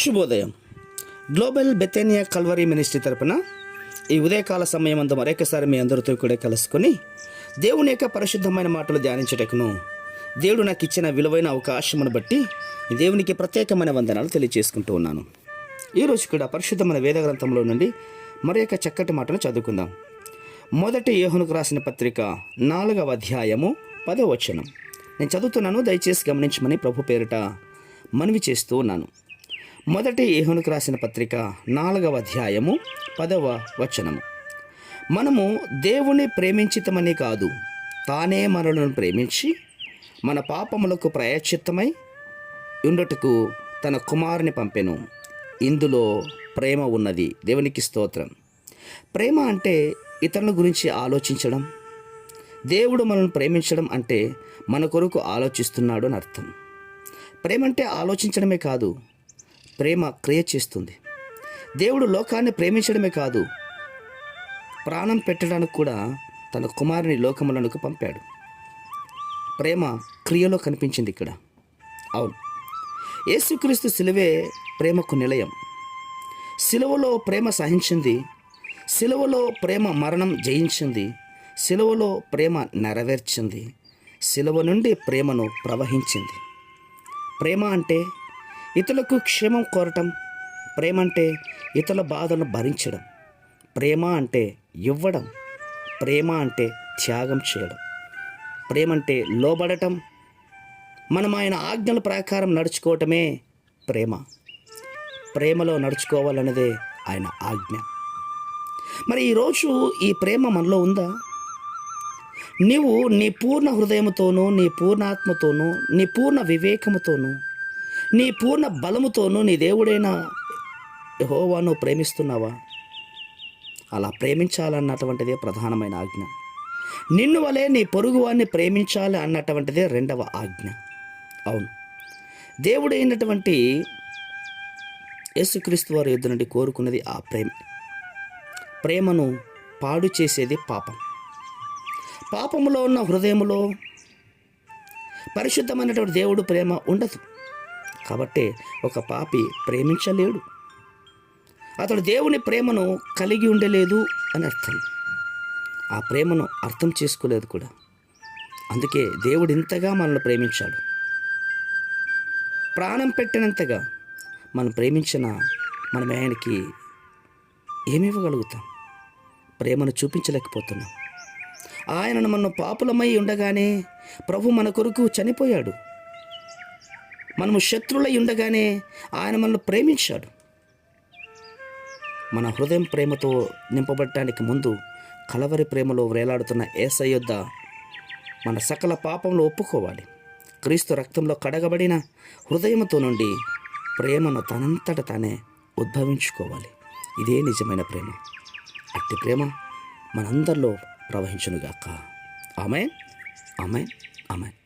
శుభోదయం. Global బెతేనియా Calvary ministry తరపున ఈ ఉదయకాల సమయం అందు మరొకసారి మీ అందరితో కూడా కలుసుకొని దేవుని యొక్క పరిశుద్ధమైన మాటలు ధ్యానించటకును దేవుడు నాకు ఇచ్చిన విలువైన అవకాశమును బట్టి దేవునికి ప్రత్యేకమైన వందనాలు తెలియజేసుకుంటూ ఉన్నాను. ఈరోజు కూడా పరిశుద్ధమైన వేద గ్రంథంలో నుండి మరొక చక్కటి మాటను చదువుకుందాం. మొదటి యోహానుకు రాసిన పత్రిక 4వ అధ్యాయము 10వ వచనం. నేను చదువుతున్నాను, దయచేసి గమనించమని ప్రభు పేరిట మనవి చేస్తూ ఉన్నాను. మొదటి యోహానుకు రాసిన పత్రిక 4వ అధ్యాయము 10వ వచనము. మనము దేవుని ప్రేమించితమని కాదు, తానే మనలను ప్రేమించి మన పాపములకు ప్రాయశ్చిత్తమై ఉండుటకు తన కుమారుని పంపెను. ఇందులో ప్రేమ ఉన్నది. దేవునికి స్తోత్రం. ప్రేమ అంటే ఇతరుల గురించి ఆలోచించడం. దేవుడు మనల్ని ప్రేమించడం అంటే మన కొరకు ఆలోచిస్తున్నాడు అని అర్థం. ప్రేమ అంటే ఆలోచించడమే కాదు, ప్రేమ క్రియ చేస్తుంది. దేవుడు లోకాన్ని ప్రేమించడమే కాదు, ప్రాణం పెట్టడానికి కూడా తన కుమారుని లోకములకు పంపాడు. ప్రేమ క్రియలో కనిపించింది ఇక్కడ. అవును, యేసుక్రీస్తు సిలువే ప్రేమకు నిలయం. సిలువలో ప్రేమ సహించింది, సిలువలో ప్రేమ మరణం జయించింది, సిలువలో ప్రేమ నెరవేర్చింది, సిలువ నుండి ప్రేమను ప్రవహించింది. ప్రేమ అంటే ఇతరులకు క్షేమం కోరటం. ప్రేమ అంటే ఇతరుల బాధలను భరించడం. ప్రేమ అంటే ఇవ్వడం. ప్రేమ అంటే త్యాగం చేయడం. ప్రేమ అంటే లోబడటం. మనం ఆయన ఆజ్ఞల ప్రకారం నడుచుకోవటమే ప్రేమ. ప్రేమలో నడుచుకోవాలన్నదే ఆయన ఆజ్ఞ. మరి ఈరోజు ఈ ప్రేమ మనలో ఉందా? నీవు నీ పూర్ణ హృదయముతోనూ, నీ పూర్ణాత్మతోనూ, నీ పూర్ణ వివేకముతోనూ, నీ పూర్ణ బలముతోనూ నీ దేవుడైన యెహోవాను ప్రేమిస్తున్నావా? అలా ప్రేమించాలన్నటువంటిదే ప్రధానమైన ఆజ్ఞ. నిన్ను వలె నీ పొరుగువాన్ని ప్రేమించాలి అన్నటువంటిదే రెండవ ఆజ్ఞ. అవును, దేవుడైనటువంటి యేసుక్రీస్తు వారి యొద్ద నుండి కోరుకున్నది ఆ ప్రేమ. ప్రేమను పాడు చేసేది పాపం. పాపములో ఉన్న హృదయములో పరిశుద్ధమైనటువంటి దేవుడు ప్రేమ ఉండదు. కాబట్టి ఒక పాపి ప్రేమించలేడు. అతడు దేవుని ప్రేమను కలిగి ఉండలేదు అని అర్థం. ఆ ప్రేమను అర్థం చేసుకోలేదు కూడా. అందుకే దేవుడు ఇంతగా మనల్ని ప్రేమించాడు. ప్రాణం పెట్టినంతగా మనం ప్రేమించిన మనం ఆయనకి ఏమివ్వగలుగుతాం? ప్రేమను చూపించలేకపోతున్నాం. ఆయనను మనం పాపులమై ఉండగానే ప్రభు మన కొరకు చనిపోయాడు. మనము శత్రులై ఉండగానే ఆయన మనల్ని ప్రేమించాడు. మన హృదయం ప్రేమతో నింపబడటానికి ముందు కలవరి ప్రేమలో వేలాడుతున్న యేసయ్య యొద్ద మన సకల పాపంలో ఒప్పుకోవాలి. క్రీస్తు రక్తంలో కడగబడిన హృదయంతో నుండి ప్రేమను తనంతట తానే ఉద్భవించుకోవాలి. ఇదే నిజమైన ప్రేమ. అట్టి ప్రేమ మనందరిలో ప్రవహించునుగాక. ఆమేన్, ఆమేన్, ఆమేన్.